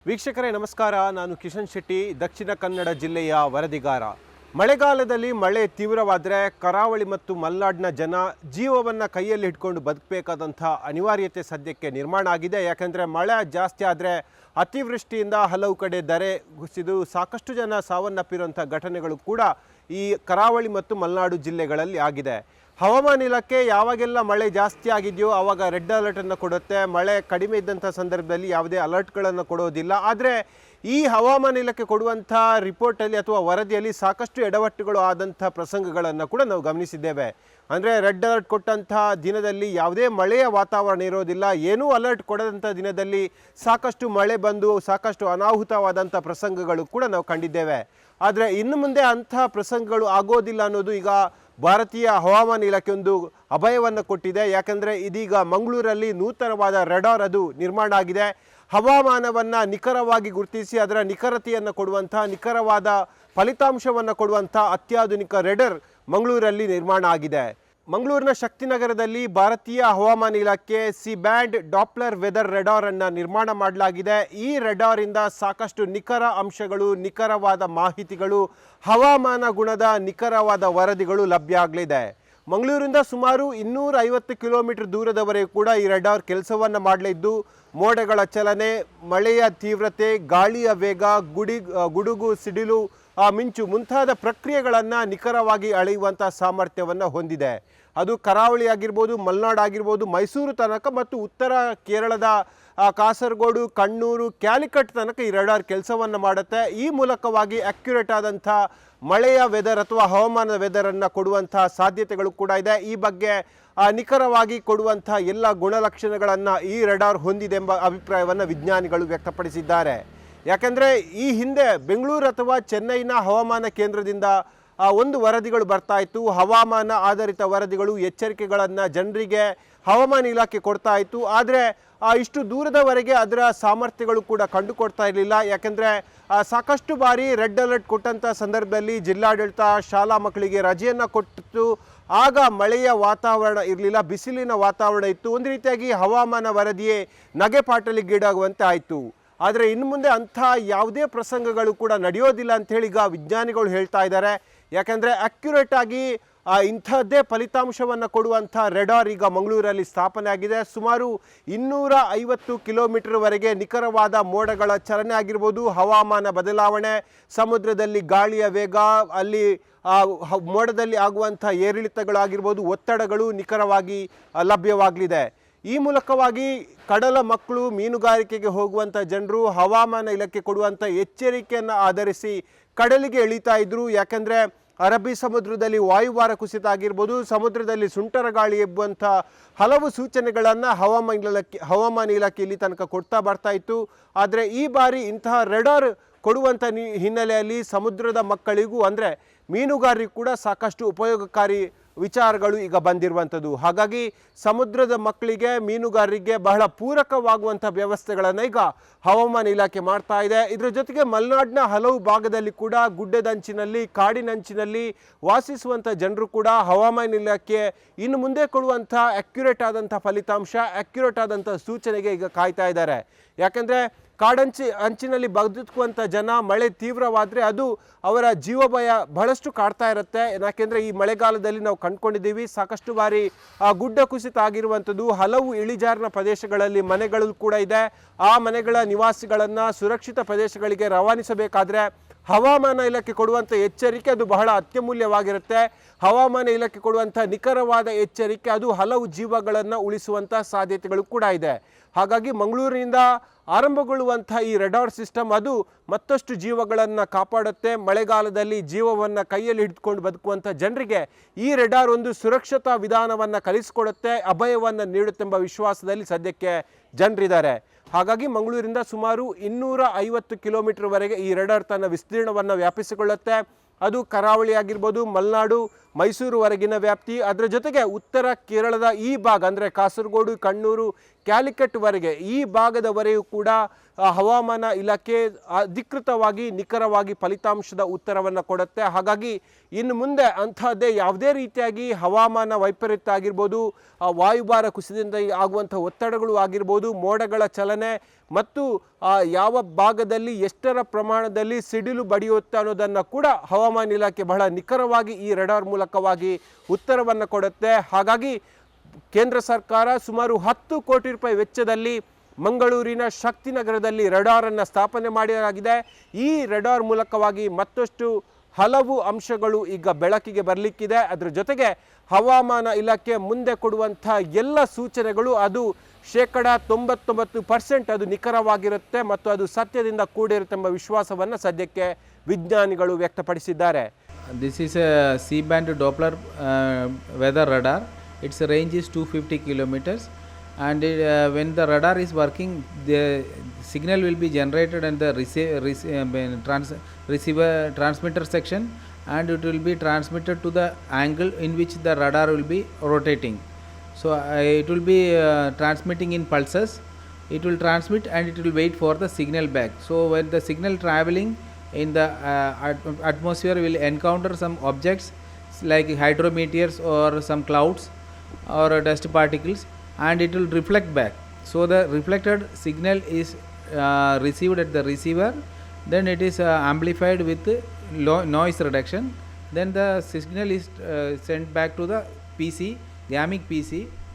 ವೀಕ್ಷಕರೇ ನಮಸ್ಕಾರ. ನಾನು ಕಿಶನ್ ಶೆಟ್ಟಿ, ದಕ್ಷಿಣ ಕನ್ನಡ ಜಿಲ್ಲೆಯ ವರದಿಗಾರ. ಮಳೆಗಾಲದಲ್ಲಿ ಮಳೆ ತೀವ್ರವಾದರೆ ಕರಾವಳಿ ಮತ್ತು ಮಲೆನಾಡಿನ ಜನ ಜೀವವನ್ನು ಕೈಯಲ್ಲಿ ಹಿಡ್ಕೊಂಡು ಬದುಕಬೇಕಾದಂಥ ಅನಿವಾರ್ಯತೆ ಸದ್ಯಕ್ಕೆ ನಿರ್ಮಾಣ ಆಗಿದೆ. ಯಾಕೆಂದರೆ ಮಳೆ ಜಾಸ್ತಿ ಆದರೆ ಅತಿವೃಷ್ಟಿಯಿಂದ ಹಲವು ಕಡೆ ಧರೆ ಕುಸಿದು ಸಾಕಷ್ಟು ಜನ ಸಾವನ್ನಪ್ಪಿರುವಂಥ ಘಟನೆಗಳು ಕೂಡ ಈ ಕರಾವಳಿ ಮತ್ತು ಮಲೆನಾಡು ಜಿಲ್ಲೆಗಳಲ್ಲಿ ಆಗಿದೆ. ಹವಾಮಾನ ಇಲಾಖೆ ಯಾವಾಗೆಲ್ಲ ಮಳೆ ಜಾಸ್ತಿ ಆಗಿದೆಯೋ ಆವಾಗ ರೆಡ್ ಅಲರ್ಟನ್ನು ಕೊಡುತ್ತೆ. ಮಳೆ ಕಡಿಮೆ ಇದ್ದಂಥ ಸಂದರ್ಭದಲ್ಲಿ ಯಾವುದೇ ಅಲರ್ಟ್ಗಳನ್ನು ಕೊಡೋದಿಲ್ಲ. ಆದರೆ ಈ ಹವಾಮಾನ ಇಲಾಖೆ ಕೊಡುವಂಥ ರಿಪೋರ್ಟಲ್ಲಿ ಅಥವಾ ವರದಿಯಲ್ಲಿ ಸಾಕಷ್ಟು ಎಡವಟ್ಟುಗಳು ಆದಂಥ ಪ್ರಸಂಗಗಳನ್ನು ಕೂಡ ನಾವು ಗಮನಿಸಿದ್ದೇವೆ. ಅಂದರೆ ರೆಡ್ ಅಲರ್ಟ್ ಕೊಟ್ಟಂಥ ದಿನದಲ್ಲಿ ಯಾವುದೇ ಮಳೆಯ ವಾತಾವರಣ ಇರೋದಿಲ್ಲ. ಏನೂ ಅಲರ್ಟ್ ಕೊಡದಂಥ ದಿನದಲ್ಲಿ ಸಾಕಷ್ಟು ಮಳೆ ಬಂದು ಸಾಕಷ್ಟು ಅನಾಹುತವಾದಂಥ ಪ್ರಸಂಗಗಳು ಕೂಡ ನಾವು ಕಂಡಿದ್ದೇವೆ. ಆದರೆ ಇನ್ನು ಮುಂದೆ ಅಂಥ ಪ್ರಸಂಗಗಳು ಆಗೋದಿಲ್ಲ ಅನ್ನೋದು ಈಗ ಭಾರತೀಯ ಹವಾಮಾನ ಇಲಾಖೆ ಒಂದು ಅಭಯವನ್ನು ಕೊಟ್ಟಿದೆ. ಯಾಕಂದರೆ ಇದೀಗ ಮಂಗಳೂರಲ್ಲಿ ನೂತನವಾದ ರೆಡಾರ್ ಅದು ನಿರ್ಮಾಣ ಆಗಿದೆ. ಹವಾಮಾನವನ್ನು ನಿಖರವಾಗಿ ಗುರುತಿಸಿ ಅದರ ನಿಖರತೆಯನ್ನು ಕೊಡುವಂಥ, ನಿಖರವಾದ ಫಲಿತಾಂಶವನ್ನು ಕೊಡುವಂಥ ಅತ್ಯಾಧುನಿಕ ರೆಡರ್ ಮಂಗಳೂರಲ್ಲಿ ನಿರ್ಮಾಣ ಆಗಿದೆ. ಮಂಗಳೂರಿನ ಶಕ್ತಿನಗರದಲ್ಲಿ ಭಾರತೀಯ ಹವಾಮಾನ ಇಲಾಖೆ ಸಿ ಬ್ಯಾಂಡ್ ಡಾಪ್ಲರ್ ವೆದರ್ ರೆಡಾರನ್ನು ನಿರ್ಮಾಣ ಮಾಡಲಾಗಿದೆ. ಈ ರೆಡಾರಿಂದ ಸಾಕಷ್ಟು ನಿಖರ ಅಂಶಗಳು, ನಿಖರವಾದ ಮಾಹಿತಿಗಳು, ಹವಾಮಾನ ಗುಣದ ನಿಖರವಾದ ವರದಿಗಳು ಲಭ್ಯ ಆಗಲಿದೆ. ಮಂಗಳೂರಿಂದ ಸುಮಾರು 250 ಕಿಲೋಮೀಟರ್ ದೂರದವರೆಗೂ ಕೂಡ ಈ ರೆಡಾರ್ ಕೆಲಸವನ್ನು ಮಾಡಲಿದ್ದು ಮೋಡಗಳ ಚಲನೆ, ಮಳೆಯ ತೀವ್ರತೆ, ಗಾಳಿಯ ವೇಗ, ಗುಡುಗು, ಸಿಡಿಲು, ಮಿಂಚು ಮುಂತಾದ ಪ್ರಕ್ರಿಯೆಗಳನ್ನು ನಿಖರವಾಗಿ ಅಳೆಯುವಂಥ ಸಾಮರ್ಥ್ಯವನ್ನು ಹೊಂದಿದೆ. ಅದು ಕರಾವಳಿ ಆಗಿರ್ಬೋದು, ಮಲೆನಾಡು ಆಗಿರ್ಬೋದು, ಮೈಸೂರು ತನಕ ಮತ್ತು ಉತ್ತರ ಕೇರಳದ ಕಾಸರಗೋಡು, ಕಣ್ಣೂರು, ಕ್ಯಾಲಿಕಟ್ ತನಕ ಈ ರೆಡಾರ್ ಕೆಲಸವನ್ನು ಮಾಡುತ್ತೆ. ಈ ಮೂಲಕವಾಗಿ ಅಕ್ಯುರೇಟ್ ಆದಂಥ ಮಳೆಯ ವೆದರ್ ಅಥವಾ ಹವಾಮಾನದ ವೆದರನ್ನು ಕೊಡುವಂಥ ಸಾಧ್ಯತೆಗಳು ಕೂಡ ಇದೆ. ಈ ಬಗ್ಗೆ ನಿಖರವಾಗಿ ಕೊಡುವಂಥ ಎಲ್ಲ ಗುಣಲಕ್ಷಣಗಳನ್ನು ಈ ರೆಡಾರ್ ಹೊಂದಿದೆ ಎಂಬ ಅಭಿಪ್ರಾಯವನ್ನು ವಿಜ್ಞಾನಿಗಳು ವ್ಯಕ್ತಪಡಿಸಿದ್ದಾರೆ. ಯಾಕೆಂದರೆ ಈ ಹಿಂದೆ ಬೆಂಗಳೂರು ಅಥವಾ ಚೆನ್ನೈನ ಹವಾಮಾನ ಕೇಂದ್ರದಿಂದ ಒಂದು ವರದಿಗಳು ಬರ್ತಾ ಇತ್ತು. ಹವಾಮಾನ ಆಧಾರಿತ ವರದಿಗಳು, ಎಚ್ಚರಿಕೆಗಳನ್ನು ಜನರಿಗೆ ಹವಾಮಾನ ಇಲಾಖೆ ಕೊಡ್ತಾ ಇತ್ತು. ಆದರೆ ಇಷ್ಟು ದೂರದವರೆಗೆ ಅದರ ಸಾಮರ್ಥ್ಯಗಳು ಕೂಡ ಕಂಡುಕೊಡ್ತಾ ಇರಲಿಲ್ಲ. ಯಾಕೆಂದರೆ ಸಾಕಷ್ಟು ಬಾರಿ ರೆಡ್ ಅಲರ್ಟ್ ಕೊಟ್ಟಂಥ ಸಂದರ್ಭದಲ್ಲಿ ಜಿಲ್ಲಾಡಳಿತ ಶಾಲಾ ಮಕ್ಕಳಿಗೆ ರಜೆಯನ್ನು ಕೊಟ್ಟಿತ್ತು. ಆಗ ಮಳೆಯ ವಾತಾವರಣ ಇರಲಿಲ್ಲ, ಬಿಸಿಲಿನ ವಾತಾವರಣ ಇತ್ತು. ಒಂದು ರೀತಿಯಾಗಿ ಹವಾಮಾನ ವರದಿಯೇ ನಗೆಪಾಟಲಿಗೀಡಾಗುವಂತೆ ಆಯಿತು. ಆದರೆ ಇನ್ನು ಮುಂದೆ ಅಂಥ ಯಾವುದೇ ಪ್ರಸಂಗಗಳು ಕೂಡ ನಡೆಯೋದಿಲ್ಲ ಅಂಥೇಳಿ ಈಗ ವಿಜ್ಞಾನಿಗಳು ಹೇಳ್ತಾ ಇದ್ದಾರೆ. ಯಾಕೆಂದರೆ ಅಕ್ಯುರೇಟಾಗಿ ಇಂಥದ್ದೇ ಫಲಿತಾಂಶವನ್ನು ಕೊಡುವಂಥ ರೆಡಾರ್ ಈಗ ಮಂಗಳೂರಲ್ಲಿ ಸ್ಥಾಪನೆ ಆಗಿದೆ. ಸುಮಾರು 250 ಕಿಲೋಮೀಟರ್ವರೆಗೆ ನಿಖರವಾದ ಮೋಡಗಳ ಚಲನೆ ಆಗಿರ್ಬೋದು, ಹವಾಮಾನ ಬದಲಾವಣೆ, ಸಮುದ್ರದಲ್ಲಿ ಗಾಳಿಯ ವೇಗ, ಅಲ್ಲಿ ಮೋಡದಲ್ಲಿ ಆಗುವಂಥ ಏರಿಳಿತಗಳಾಗಿರ್ಬೋದು, ಒತ್ತಡಗಳು ನಿಖರವಾಗಿ ಲಭ್ಯವಾಗಲಿದೆ. ಈ ಮೂಲಕವಾಗಿ ಕಡಲ ಮಕ್ಕಳು, ಮೀನುಗಾರಿಕೆಗೆ ಹೋಗುವಂಥ ಜನರು ಹವಾಮಾನ ಇಲಾಖೆ ಕೊಡುವಂಥ ಎಚ್ಚರಿಕೆಯನ್ನು ಆಧರಿಸಿ ಕಡಲಿಗೆ ಇಳಿತಾ ಇದ್ದರು. ಯಾಕೆಂದರೆ ಅರಬ್ಬಿ ಸಮುದ್ರದಲ್ಲಿ ವಾಯುಭಾರ ಕುಸಿತ ಆಗಿರ್ಬೋದು, ಸಮುದ್ರದಲ್ಲಿ ಸುಂಟರ ಗಾಳಿ ಎಬ್ಬುವಂಥ ಹಲವು ಸೂಚನೆಗಳನ್ನು ಹವಾಮಾನ ಇಲಾಖೆ ಇಲ್ಲಿ ತನಕ ಕೊಡ್ತಾ ಬರ್ತಾ ಇತ್ತು. ಆದರೆ ಈ ಬಾರಿ ಇಂತಹ ರೆಡಾರ್ ಕೊಡುವಂಥ ಹಿನ್ನೆಲೆಯಲ್ಲಿ ಸಮುದ್ರದ ಮಕ್ಕಳಿಗೂ ಅಂದರೆ ಮೀನುಗಾರರಿಗೂ ಕೂಡ ಸಾಕಷ್ಟು ಉಪಯೋಗಕಾರಿ ವಿಚಾರಗಳು ಈಗ ಬಂದಿರುವಂಥದ್ದು. ಹಾಗಾಗಿ ಸಮುದ್ರದ ಮಕ್ಕಳಿಗೆ, ಮೀನುಗಾರರಿಗೆ ಬಹಳ ಪೂರಕವಾಗುವಂಥ ವ್ಯವಸ್ಥೆಗಳನ್ನು ಈಗ ಹವಾಮಾನ ಇಲಾಖೆ ಮಾಡ್ತಾ ಇದೆ. ಇದರ ಜೊತೆಗೆ ಮಲೆನಾಡಿನ ಹಲವು ಭಾಗದಲ್ಲಿ ಕೂಡ ಗುಡ್ಡದಂಚಿನಲ್ಲಿ, ಕಾಡಿನಂಚಿನಲ್ಲಿ ವಾಸಿಸುವಂಥ ಜನರು ಕೂಡ ಹವಾಮಾನ ಇಲಾಖೆ ಇನ್ನು ಮುಂದೆ ಕೊಡುವಂಥ ಅಕ್ಯುರೇಟ್ ಆದಂಥ ಫಲಿತಾಂಶ, ಅಕ್ಯುರೇಟ್ ಆದಂಥ ಸೂಚನೆಗೆ ಈಗ ಕಾಯ್ತಾ ಇದ್ದಾರೆ. ಯಾಕೆಂದರೆ ಅಂಚಿನಲ್ಲಿ ಬದುಕುವಂಥ ಜನ ಮಳೆ ತೀವ್ರವಾದರೆ ಅದು ಅವರ ಜೀವಭಯ ಬಹಳಷ್ಟು ಕಾಡ್ತಾ ಇರುತ್ತೆ. ಯಾಕೆಂದರೆ ಈ ಮಳೆಗಾಲದಲ್ಲಿ ನಾವು ಕಂಡುಕೊಂಡಿದ್ದೀವಿ ಸಾಕಷ್ಟು ಬಾರಿ ಗುಡ್ಡ ಕುಸಿತ ಆಗಿರುವಂಥದ್ದು. ಹಲವು ಇಳಿಜಾರಿನ ಪ್ರದೇಶಗಳಲ್ಲಿ ಮನೆಗಳು ಕೂಡ ಇದೆ. ಆ ಮನೆಗಳ ನಿವಾಸಿಗಳನ್ನು ಸುರಕ್ಷಿತ ಪ್ರದೇಶಗಳಿಗೆ ರವಾನಿಸಬೇಕಾದ್ರೆ ಹವಾಮಾನ ಇಲಾಖೆ ಕೊಡುವಂಥ ಎಚ್ಚರಿಕೆ ಅದು ಬಹಳ ಅತ್ಯಮೂಲ್ಯವಾಗಿರುತ್ತೆ. ಹವಾಮಾನ ಇಲಾಖೆ ಕೊಡುವಂಥ ನಿಖರವಾದ ಎಚ್ಚರಿಕೆ ಅದು ಹಲವು ಜೀವಗಳನ್ನು ಉಳಿಸುವಂಥ ಸಾಧ್ಯತೆಗಳು ಕೂಡ ಇದೆ. ಹಾಗಾಗಿ ಮಂಗಳೂರಿನಿಂದ ಆರಂಭಗೊಳ್ಳುವಂಥ ಈ ರೆಡಾರ್ ಸಿಸ್ಟಮ್ ಅದು ಮತ್ತಷ್ಟು ಜೀವಗಳನ್ನು ಕಾಪಾಡುತ್ತೆ. ಮಳೆಗಾಲದಲ್ಲಿ ಜೀವವನ್ನು ಕೈಯಲ್ಲಿ ಹಿಡಿದುಕೊಂಡು ಬದುಕುವಂಥ ಜನರಿಗೆ ಈ ರೆಡಾರ್ ಒಂದು ಸುರಕ್ಷತಾ ವಿಧಾನವನ್ನು ಕಲಿಸಿಕೊಡುತ್ತೆ, ಅಭಯವನ್ನು ನೀಡುತ್ತೆಂಬ ವಿಶ್ವಾಸದಲ್ಲಿ ಸದ್ಯಕ್ಕೆ ಜನರಿದ್ದಾರೆ. ಹಾಗಾಗಿ ಮಂಗಳೂರಿಂದ ಸುಮಾರು 250 ಕಿಲೋಮೀಟರ್ವರೆಗೆ ಈ ರೆಡಾರ್ ತನ್ನ ವಿಸ್ತೀರ್ಣವನ್ನು ವ್ಯಾಪಿಸಿಕೊಳ್ಳುತ್ತೆ. ಅದು ಕರಾವಳಿ ಆಗಿರ್ಬೋದು, ಮಲೆನಾಡು, ಮೈಸೂರುವರೆಗಿನ ವ್ಯಾಪ್ತಿ. ಅದರ ಜೊತೆಗೆ ಉತ್ತರ ಕೇರಳದ ಈ ಭಾಗ ಅಂದರೆ ಕಾಸರಗೋಡು, ಕಣ್ಣೂರು, ಕ್ಯಾಲಿಕಟ್ವರೆಗೆ ಈ ಭಾಗದವರೆಗೂ ಕೂಡ ಹವಾಮಾನ ಇಲಾಖೆ ಅಧಿಕೃತವಾಗಿ ನಿಖರವಾಗಿ ಫಲಿತಾಂಶದ ಉತ್ತರವನ್ನು ಕೊಡುತ್ತೆ. ಹಾಗಾಗಿ ಇನ್ನು ಮುಂದೆ ಅಂತಹದ್ದೇ ಯಾವುದೇ ರೀತಿಯಾಗಿ ಹವಾಮಾನ ವೈಪರೀತ್ಯ ಆಗಿರ್ಬೋದು, ವಾಯುಭಾರ ಕುಸಿತದಿಂದ ಆಗುವಂಥ ಒತ್ತಡಗಳು ಆಗಿರ್ಬೋದು, ಮೋಡಗಳ ಚಲನೆ ಮತ್ತು ಯಾವ ಭಾಗದಲ್ಲಿ ಎಷ್ಟರ ಪ್ರಮಾಣದಲ್ಲಿ ಸಿಡಿಲು ಬಡಿಯುತ್ತೆ ಅನ್ನೋದನ್ನು ಕೂಡ ಹವಾಮಾನ ಇಲಾಖೆ ಬಹಳ ನಿಖರವಾಗಿ ಈ ರೆಡಾರ್ ಮೂಲಕವಾಗಿ ಉತ್ತರವನ್ನು ಕೊಡುತ್ತೆ. ಹಾಗಾಗಿ ಕೇಂದ್ರ ಸರ್ಕಾರ ಸುಮಾರು 10 ಕೋಟಿ ರೂಪಾಯಿ ವೆಚ್ಚದಲ್ಲಿ ಮಂಗಳೂರಿನ ಶಕ್ತಿನಗರದಲ್ಲಿ ರೆಡಾರನ್ನು ಸ್ಥಾಪನೆ ಮಾಡಲಾಗಿದೆ. ಈ ರೆಡಾರ್ ಮೂಲಕವಾಗಿ ಮತ್ತಷ್ಟು ಹಲವು ಅಂಶಗಳು ಈಗ ಬೆಳಕಿಗೆ ಬರಲಿಕ್ಕಿದೆ. ಅದರ ಜೊತೆಗೆ ಹವಾಮಾನ ಇಲಾಖೆ ಮುಂದೆ ಕೊಡುವಂಥ ಎಲ್ಲ ಸೂಚನೆಗಳು ಅದು 99% ಅದು ನಿಖರವಾಗಿರುತ್ತೆ ಮತ್ತು ಅದು ಸತ್ಯದಿಂದ ಕೂಡಿರುತ್ತೆ ಎಂಬ ವಿಶ್ವಾಸವನ್ನು ಸದ್ಯಕ್ಕೆ ವಿಜ್ಞಾನಿಗಳು ವ್ಯಕ್ತಪಡಿಸಿದ್ದಾರೆ. This is a C-band Doppler weather radar. Its range is 250 kilometers, and when the radar is working, the signal will be generated in the transmitter section, and it will be transmitted to the angle in which the radar will be rotating. So it will be transmitting in pulses. It will transmit and it will wait for the signal back. So when the signal traveling in the atmosphere will encounter some objects like hydrometeors or some clouds or dust particles, and it will reflect back. So the reflected signal is received at the receiver, then it is amplified with noise reduction, then the signal is sent back to the PC, Dynamic PC,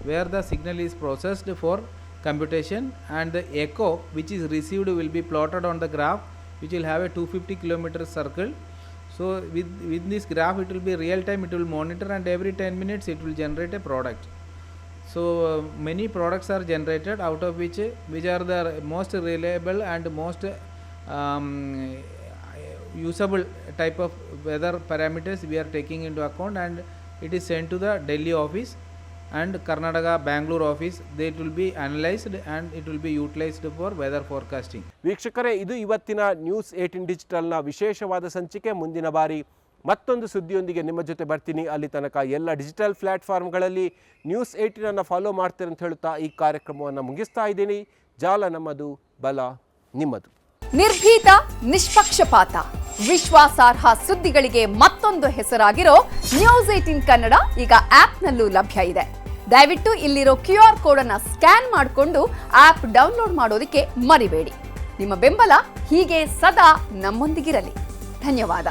where the signal is processed for computation, and the echo which is received will be plotted on the graph, which will have a 250 kilometer circle. So with this graph it will be real time, it will monitor, and every 10 minutes it will generate a product. So many products are generated, out of which are the most reliable and most usable type of weather parameters we are taking into account, and it is sent to the Delhi office and Karnataka Bangalore office. They will be analyzed and it will be utilized for weather forecasting. ವೀಕ್ಷಕರೇ, ಇದು ಇವತ್ತಿನ news 18 ಡಿಜಿಟಲ್ನ ವಿಶೇಷವಾದ ಸಂಚಿಕೆ. ಮುಂದಿನ ಬಾರಿ ಮತ್ತೊಂದು ಸುದ್ದಿಯೊಂದಿಗೆ ನಿಮ್ಮ ಜೊತೆ ಬರ್ತೀನಿ. ಅಲ್ಲಿ ತನಕ ಎಲ್ಲ ಡಿಜಿಟಲ್ ಪ್ಲಾಟ್ಫಾರ್ಮ್ಗಳಲ್ಲಿ ನ್ಯೂಸ್ 18 ಅನ್ನು ಫಾಲೋ ಮಾಡ್ತೀರಿ ಅಂತ ಹೇಳುತ್ತಾ ಈ ಕಾರ್ಯಕ್ರಮವನ್ನು ಮುಗಿಸ್ತಾ ಇದ್ದೀನಿ. ಜಾಲ ನಮ್ಮದು, ಬಲ ನಿಮ್ಮದು. ನಿರ್ಭೀತ, ನಿಷ್ಪಕ್ಷಪಾತ, ವಿಶ್ವಾಸಾರ್ಹ ಸುದ್ದಿಗಳಿಗೆ ಮತ್ತೊಂದು ಹೆಸರಾಗಿರೋ ನ್ಯೂಸ್ 18 ಕನ್ನಡ ಈಗ ಆಪ್ನಲ್ಲೂ ಲಭ್ಯ ಇದೆ. ದಯವಿಟ್ಟು ಇಲ್ಲಿರೋ QR ಕೋಡ್ ಅನ್ನು ಸ್ಕ್ಯಾನ್ ಮಾಡಿಕೊಂಡು ಆಪ್ ಡೌನ್ಲೋಡ್ ಮಾಡೋದಕ್ಕೆ ಮರಿಬೇಡಿ. ನಿಮ್ಮ ಬೆಂಬಲ ಹೀಗೆ ಸದಾ ನಮ್ಮೊಂದಿಗಿರಲಿ. ಧನ್ಯವಾದ.